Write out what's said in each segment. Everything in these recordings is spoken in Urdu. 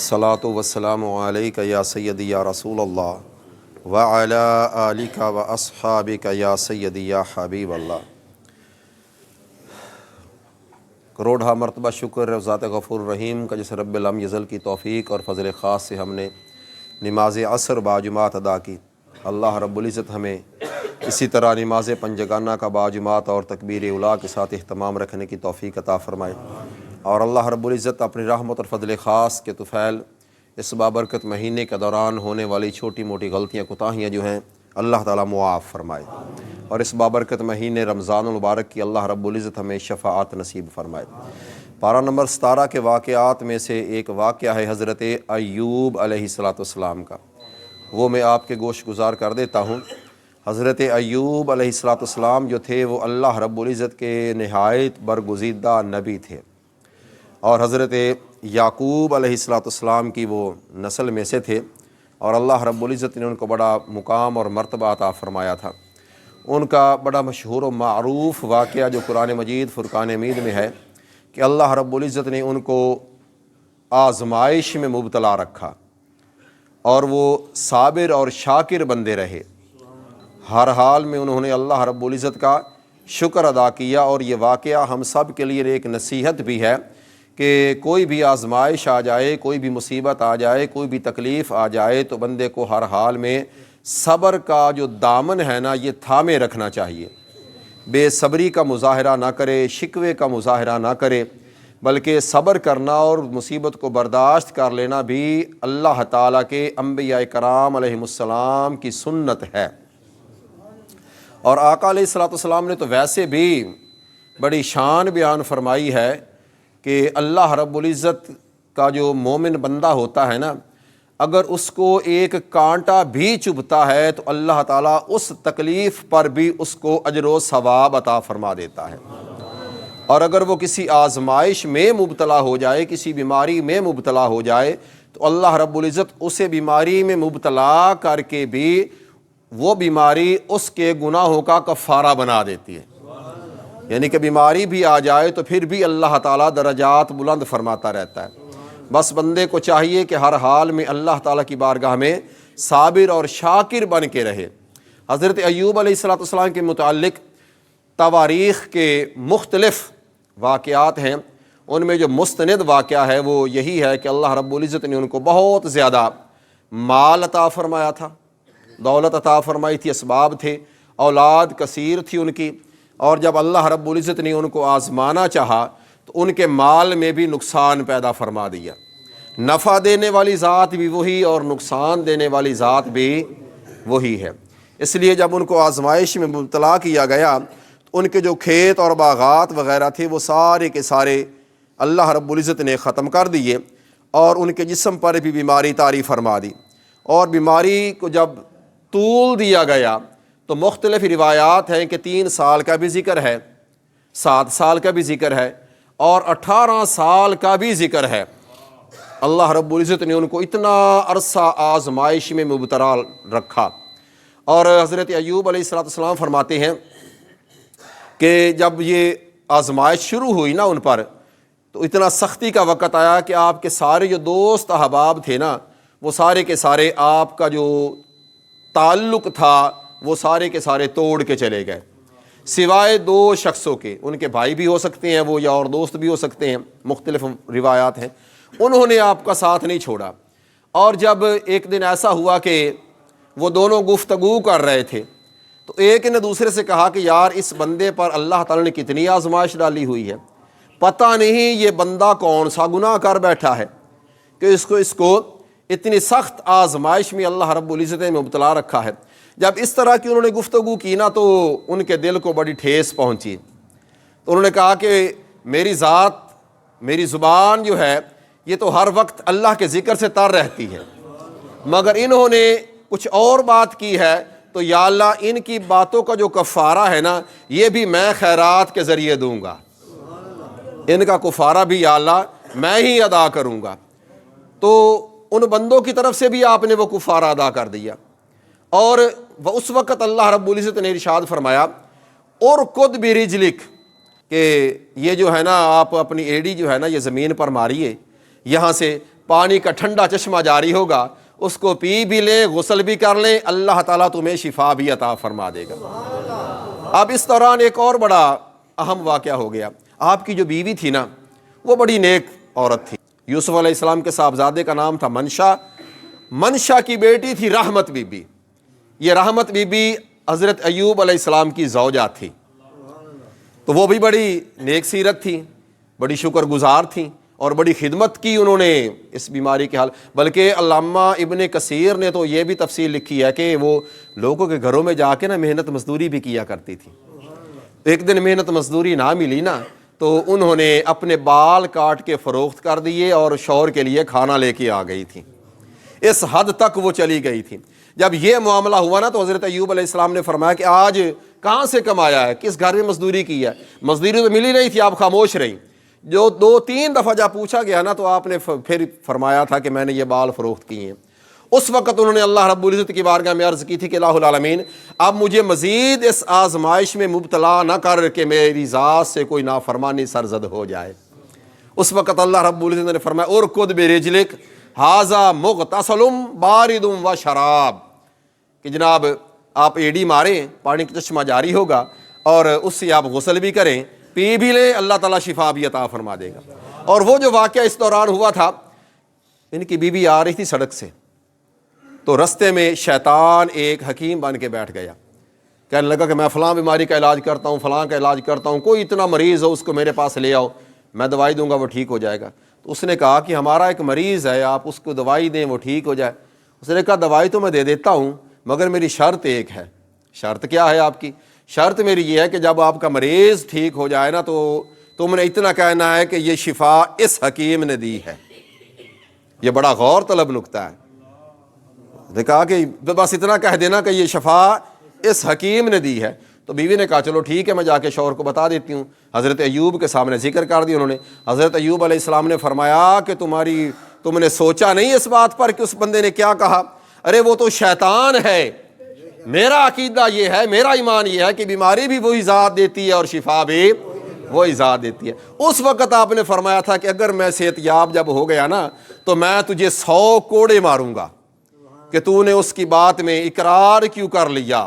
الصلاۃ والسلام علیک یا سیدی یا رسول اللہ وعلی آلک و اصحابک یا سیدی یا حبیب اللہ۔ کروڑہا مرتبہ شکر ہے ذات غفور الرحیم کا، جس رب لم یزل کی توفیق اور فضل خاص سے ہم نے نماز عصر باجماعت ادا کی۔ اللہ رب العزت ہمیں اسی طرح نماز پنجگانہ کا باجماعت اور تکبیر اولیٰ کے ساتھ اہتمام رکھنے کی توفیق عطا فرمائے، اور اللہ رب العزت اپنی رحمت اور فضل خاص کے طفیل اس بابرکت مہینے کے دوران ہونے والی چھوٹی موٹی غلطیاں کوتاہیاں جو ہیں اللہ تعالیٰ معاف فرمائے، اور اس بابرکت مہینے رمضان المبارک کی اللہ رب العزت ہمیں شفاعت نصیب فرمائے۔ پارہ نمبر 17 کے واقعات میں سے ایک واقعہ ہے حضرت ایوب علیہ السلام کا، وہ میں آپ کے گوش گزار کر دیتا ہوں۔ حضرت ایوب علیہ السلام جو تھے وہ اللہ رب العزت کے نہایت برگزیدہ نبی تھے، اور حضرت یعقوب علیہ السلام کی وہ نسل میں سے تھے، اور اللہ رب العزت نے ان کو بڑا مقام اور مرتبہ عطا فرمایا تھا۔ ان کا بڑا مشہور و معروف واقعہ جو قرآن مجید فرقان حمید میں ہے کہ اللہ رب العزت نے ان کو آزمائش میں مبتلا رکھا، اور وہ صابر اور شاکر بندے رہے۔ ہر حال میں انہوں نے اللہ رب العزت کا شکر ادا کیا، اور یہ واقعہ ہم سب کے لیے ایک نصیحت بھی ہے کہ کوئی بھی آزمائش آ جائے، کوئی بھی مصیبت آ جائے، کوئی بھی تکلیف آ جائے تو بندے کو ہر حال میں صبر کا جو دامن ہے نا یہ تھامے رکھنا چاہیے۔ بے صبری کا مظاہرہ نہ کرے، شکوے کا مظاہرہ نہ کرے، بلکہ صبر کرنا اور مصیبت کو برداشت کر لینا بھی اللہ تعالیٰ کے انبیاء کرام علیہم السلام کی سنت ہے۔ اور آقا علیہ السلام نے تو ویسے بھی بڑی شان بیان فرمائی ہے کہ اللہ رب العزت کا جو مومن بندہ ہوتا ہے نا، اگر اس کو ایک کانٹا بھی چبھتا ہے تو اللہ تعالیٰ اس تکلیف پر بھی اس کو اجر و ثواب عطا فرما دیتا ہے، اور اگر وہ کسی آزمائش میں مبتلا ہو جائے، کسی بیماری میں مبتلا ہو جائے تو اللہ رب العزت اسے بیماری میں مبتلا کر کے بھی وہ بیماری اس کے گناہوں کا کفارہ بنا دیتی ہے۔ یعنی کہ بیماری بھی آ جائے تو پھر بھی اللہ تعالیٰ درجات بلند فرماتا رہتا ہے۔ بس بندے کو چاہیے کہ ہر حال میں اللہ تعالیٰ کی بارگاہ میں صابر اور شاکر بن کے رہے۔ حضرت ایوب علیہ السلام کے متعلق تواریخ کے مختلف واقعات ہیں، ان میں جو مستند واقعہ ہے وہ یہی ہے کہ اللہ رب العزت نے ان کو بہت زیادہ مال عطا فرمایا تھا، دولت عطا فرمائی تھی، اسباب تھے، اولاد کثیر تھی ان کی، اور جب اللہ رب العزت نے ان کو آزمانا چاہا تو ان کے مال میں بھی نقصان پیدا فرما دیا۔ نفع دینے والی ذات بھی وہی اور نقصان دینے والی ذات بھی وہی ہے۔ اس لیے جب ان کو آزمائش میں مبتلا کیا گیا تو ان کے جو کھیت اور باغات وغیرہ تھے وہ سارے کے سارے اللہ رب العزت نے ختم کر دیے، اور ان کے جسم پر بھی بیماری طاری فرما دی، اور بیماری کو جب طول دیا گیا تو مختلف روایات ہیں کہ 3 سال کا بھی ذکر ہے، 7 سال کا بھی ذکر ہے، اور 18 سال کا بھی ذکر ہے۔ اللہ رب العزت نے ان کو اتنا عرصہ آزمائش میں مبتلا رکھا، اور حضرت ایوب علیہ السلام فرماتے ہیں کہ جب یہ آزمائش شروع ہوئی نا ان پر تو اتنا سختی کا وقت آیا کہ آپ کے سارے جو دوست احباب تھے نا وہ سارے کے سارے آپ کا جو تعلق تھا وہ سارے کے سارے توڑ کے چلے گئے، سوائے 2 شخصوں کے۔ ان کے بھائی بھی ہو سکتے ہیں وہ، یا اور دوست بھی ہو سکتے ہیں، مختلف روایات ہیں۔ انہوں نے آپ کا ساتھ نہیں چھوڑا، اور جب ایک دن ایسا ہوا کہ وہ دونوں گفتگو کر رہے تھے تو ایک نے دوسرے سے کہا کہ یار اس بندے پر اللہ تعالیٰ نے کتنی آزمائش ڈالی ہوئی ہے، پتہ نہیں یہ بندہ کون سا گناہ کر بیٹھا ہے کہ اس کو اتنی سخت آزمائش میں اللہ رب العزت نے مبتلا رکھا ہے۔ جب اس طرح کی انہوں نے گفتگو کی نا تو ان کے دل کو بڑی ٹھیس پہنچی، تو انہوں نے کہا کہ میری ذات، میری زبان جو ہے یہ تو ہر وقت اللہ کے ذکر سے تر رہتی ہے، مگر انہوں نے کچھ اور بات کی ہے تو یا اللہ ان کی باتوں کا جو کفارہ ہے نا یہ بھی میں خیرات کے ذریعے دوں گا، ان کا کفارہ بھی یا اللہ میں ہی ادا کروں گا۔ تو ان بندوں کی طرف سے بھی آپ نے وہ کفارہ ادا کر دیا، اور اس وقت اللہ رب العزت نے ارشاد فرمایا ارکض برجلک، کہ یہ جو ہے نا آپ اپنی ایڑی جو ہے نا یہ زمین پر ماریے، یہاں سے پانی کا ٹھنڈا چشمہ جاری ہوگا، اس کو پی بھی لیں، غسل بھی کر لیں، اللہ تعالیٰ تمہیں شفا بھی عطا فرما دے گا۔ اب اس دوران ایک اور بڑا اہم واقعہ ہو گیا۔ آپ کی جو بیوی تھی نا، وہ بڑی نیک عورت تھی۔ یوسف علیہ السلام کے صاحبزادے کا نام تھا منشا۔ منشا کی بیٹی تھی رحمت بی بی۔ یہ رحمت بی بی حضرت ایوب علیہ السلام کی زوجہ تھی، تو وہ بھی بڑی نیک سیرت تھی، بڑی شکر گزار تھیں، اور بڑی خدمت کی انہوں نے اس بیماری کے حال۔ بلکہ علامہ ابن کثیر نے تو یہ بھی تفصیل لکھی ہے کہ وہ لوگوں کے گھروں میں جا کے نا محنت مزدوری بھی کیا کرتی تھی۔ ایک دن محنت مزدوری نہ ملی نا، تو انہوں نے اپنے بال کاٹ کے فروخت کر دیے اور شوہر کے لیے کھانا لے کے آ گئی تھی۔ اس حد تک وہ چلی گئی تھی۔ جب یہ معاملہ ہوا نا، تو حضرت ایوب علیہ السلام نے فرمایا کہ آج کہاں سے کمایا ہے، کس گھر میں مزدوری کی ہے؟ مزدوری تو ملی نہیں تھی، آپ خاموش رہیں۔ جو 2-3 دفعہ جب پوچھا گیا نا، تو آپ نے پھر فرمایا تھا کہ میں نے یہ بال فروخت کیے ہیں۔ اس وقت انہوں نے اللہ رب العزت کی بارگاہ میں عرض کی تھی کہ الہ العالمین، اب مجھے مزید اس آزمائش میں مبتلا نہ کر کہ میری ذات سے کوئی نافرمانی سرزد ہو جائے۔ اس وقت اللہ رب العزت نے فرمایا ارکض برجلک ھذا مغتسل بارد و شراب، کہ جناب آپ ایڑی ماریں، پانی کا چشمہ جاری ہوگا، اور اس سے آپ غسل بھی کریں، پی بھی لیں، اللہ تعالیٰ شفا بھی عطا فرما دے گا۔ اور وہ جو واقعہ اس دوران ہوا تھا، ان کی بیوی آ رہی تھی سڑک سے، تو رستے میں شیطان ایک حکیم بن کے بیٹھ گیا، کہنے لگا کہ میں فلاں بیماری کا علاج کرتا ہوں، فلاں کا علاج کرتا ہوں، کوئی اتنا مریض ہو اس کو میرے پاس لے آؤ، میں دوائی دوں گا وہ ٹھیک ہو جائے گا۔ تو اس نے کہا کہ ہمارا ایک مریض ہے، آپ اس کو دوائی دیں وہ ٹھیک ہو جائے۔ اس نے کہا دوائی تو میں دے دیتا ہوں، مگر میری شرط ایک ہے۔ شرط کیا ہے آپ کی؟ شرط میری یہ ہے کہ جب آپ کا مریض ٹھیک ہو جائے نا، تو تم نے اتنا کہنا ہے کہ یہ شفا اس حکیم نے دی ہے۔ یہ بڑا غور طلب نکتہ ہے۔ نے کہا کہ بس اتنا کہہ دینا کہ یہ شفا اس حکیم نے دی ہے۔ تو بیوی نے کہا چلو ٹھیک ہے، میں جا کے شوہر کو بتا دیتی ہوں۔ حضرت ایوب کے سامنے ذکر کر دی انہوں نے۔ حضرت ایوب علیہ السلام نے فرمایا کہ تم نے سوچا نہیں اس بات پر کہ اس بندے نے کیا کہا؟ ارے وہ تو شیطان ہے، میرا عقیدہ یہ ہے، میرا ایمان یہ ہے کہ بیماری بھی وہی ذات دیتی ہے اور شفا بھی وہی ذات دیتی ہے۔ اس وقت آپ نے فرمایا تھا کہ اگر میں صحت یاب جب ہو گیا نا، تو میں تجھے 100 کوڑے ماروں گا کہ تو نے اس کی بات میں اقرار کیوں کر لیا،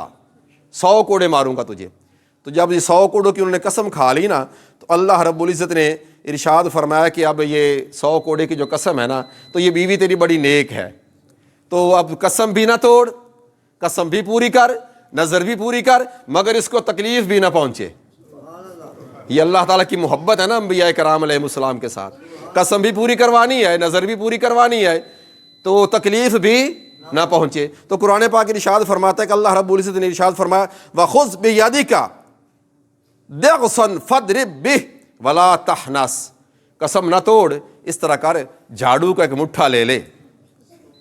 100 کوڑے ماروں گا تجھے۔ تو جب یہ 100 کوڑوں کی انہوں نے قسم کھا لی نا، تو اللہ رب العزت نے ارشاد فرمایا کہ اب یہ 100 کوڑے کی جو قسم ہے نا، تو یہ بیوی تیری بڑی نیک ہے، تو اب قسم بھی نہ توڑ، قسم بھی پوری کر، نظر بھی پوری کر، مگر اس کو تکلیف بھی نہ پہنچے۔ یہ اللہ تعالیٰ کی محبت ہے نا انبیاء کرام علیہ السلام کے ساتھ۔ قسم بھی پوری کروانی ہے، نظر بھی پوری کروانی ہے، تو تکلیف بھی نہ پہنچے۔ تو قرآن پاک ارشاد فرماتا ہے کہ اللہ رب العزت نے ارشاد فرمایا وَخُذْ بِيَدِكَ ضِغْثًا فَاضْرِب بِهِ وَلَا تَحْنَثْ، قسم نہ توڑ، اس طرح کر، جھاڑو کا ایک مٹھا لے لے،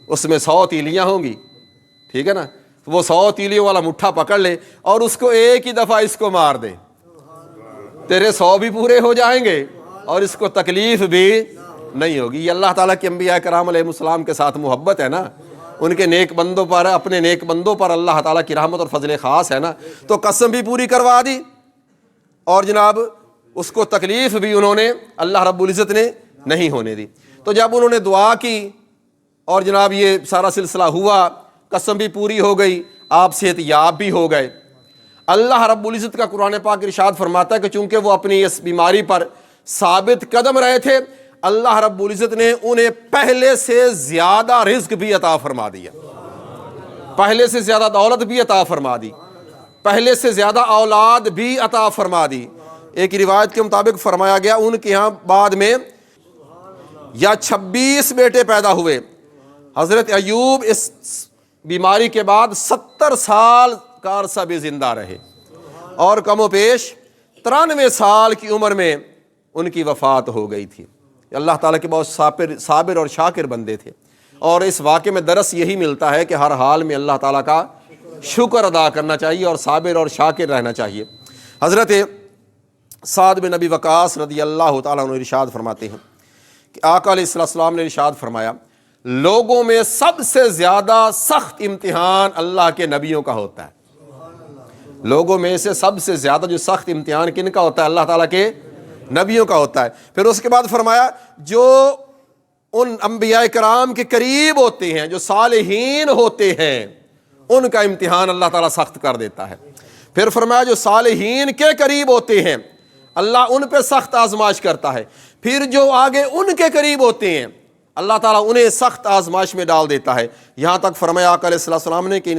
اس میں 100 تیلیاں ہوں گی، ٹھیک ہے نا، وہ 100 تیلیوں والا مٹھا پکڑ لے اور اس کو ایک ہی دفعہ اس کو مار دے، تیرے 100 بھی پورے ہو جائیں گے اور اس کو تکلیف بھی نہیں ہوگی۔ یہ اللہ تعالیٰ کے انبیاء کرام علیہ السلام کے ساتھ محبت ہے نا، ان کے نیک بندوں پر، اپنے نیک بندوں پر اللہ تعالیٰ کی رحمت اور فضل خاص ہے نا۔ تو قسم بھی پوری کروا دی اور جناب اس کو تکلیف بھی انہوں نے اللہ رب العزت نے نہیں ہونے دی۔ تو جب انہوں نے دعا کی اور جناب یہ سارا سلسلہ ہوا، قسم بھی پوری ہو گئی، آپ صحت یاب بھی ہو گئے۔ اللہ رب العزت کا قرآن پاک ارشاد فرماتا ہے کہ چونکہ وہ اپنی اس بیماری پر ثابت قدم رہے تھے، اللہ رب العزت نے انہیں پہلے سے زیادہ رزق بھی عطا فرما دیا، پہلے سے زیادہ دولت بھی عطا فرما دی، پہلے سے زیادہ اولاد بھی عطا فرما دی۔ ایک روایت کے مطابق فرمایا گیا ان کے ہاں بعد میں یا 26 بیٹے پیدا ہوئے۔ حضرت ایوب اس بیماری کے بعد 70 سال کا عرصہ بھی زندہ رہے اور کم و بیش 93 سال کی عمر میں ان کی وفات ہو گئی تھی۔ اللہ تعالیٰ کے بہت صابر اور شاکر بندے تھے، اور اس واقعے میں درس یہی ملتا ہے کہ ہر حال میں اللہ تعالیٰ کا شکر ادا کرنا چاہیے اور صابر اور شاکر رہنا چاہیے۔ حضرت سعد بن ابی وقاص رضی اللہ تعالیٰ عنہ ارشاد فرماتے ہیں کہ آقا علیہ السلام نے ارشاد فرمایا لوگوں میں سب سے زیادہ سخت امتحان اللہ کے نبیوں کا ہوتا ہے۔ لوگوں میں سے سب سے زیادہ جو سخت امتحان کن کا ہوتا ہے؟ اللہ تعالیٰ کے نبیوں کا ہوتا ہے۔ پھر اس کے بعد فرمایا جو ان انبیاء کرام کے قریب ہوتے ہیں، جو صالحین ہوتے ہیں، ان کا امتحان اللہ تعالیٰ سخت کر دیتا ہے۔ پھر فرمایا جو صالحین کے قریب ہوتے ہیں اللہ ان پہ سخت آزمائش کرتا ہے، پھر جو آگے ان کے قریب ہوتے ہیں اللہ تعالیٰ انہیں سخت آزمائش میں ڈال دیتا ہے۔ یہاں تک فرمایا آقا علیہ السلام نے کہ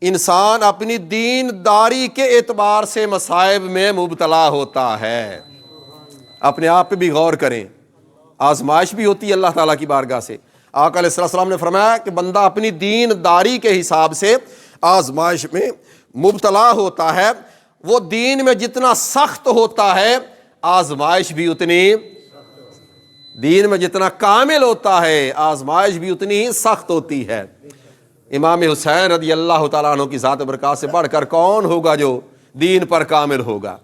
انسان اپنی دین داری کے اعتبار سے مصائب میں مبتلا ہوتا ہے۔ اپنے آپ پہ بھی غور کریں، آزمائش بھی ہوتی ہے اللہ تعالیٰ کی بارگاہ سے۔ آقا علیہ السلام نے فرمایا کہ بندہ اپنی دین داری کے حساب سے آزمائش میں مبتلا ہوتا ہے، وہ دین میں جتنا سخت ہوتا ہے آزمائش بھی اتنی، دین میں جتنا کامل ہوتا ہے آزمائش بھی اتنی ہی سخت ہوتی ہے۔ امام حسین رضی اللہ تعالیٰ عنہ کی ذات برکات سے بڑھ کر کون ہوگا جو دین پر کامل ہوگا؟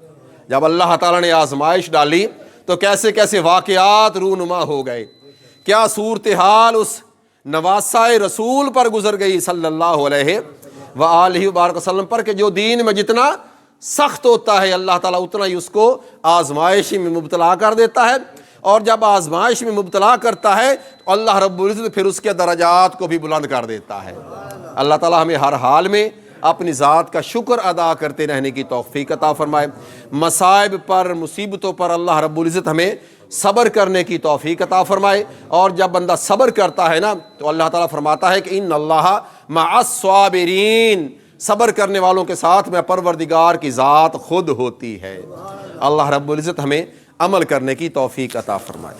جب اللہ تعالیٰ نے آزمائش ڈالی تو کیسے کیسے واقعات رونما ہو گئے، کیا صورتحال اس نواسہ رسول پر گزر گئی صلی اللہ علیہ وآلہ وبارک وسلم پر کہ جو دین میں جتنا سخت ہوتا ہے اللہ تعالیٰ اتنا ہی اس کو آزمائش میں مبتلا کر دیتا ہے، اور جب آزمائش میں مبتلا کرتا ہے تو اللہ رب العزت پھر اس کے درجات کو بھی بلند کر دیتا ہے۔ اللہ تعالیٰ ہمیں ہر حال میں اپنی ذات کا شکر ادا کرتے رہنے کی توفیق عطا فرمائے، مصائب پر مصیبتوں پر اللہ رب العزت ہمیں صبر کرنے کی توفیق عطا فرمائے، اور جب بندہ صبر کرتا ہے نا تو اللہ تعالیٰ فرماتا ہے کہ ان اللہ مع الصابرین، صبر کرنے والوں کے ساتھ میں پروردگار کی ذات خود ہوتی ہے۔ اللہ رب العزت ہمیں عمل کرنے کی توفیق عطا فرمائے۔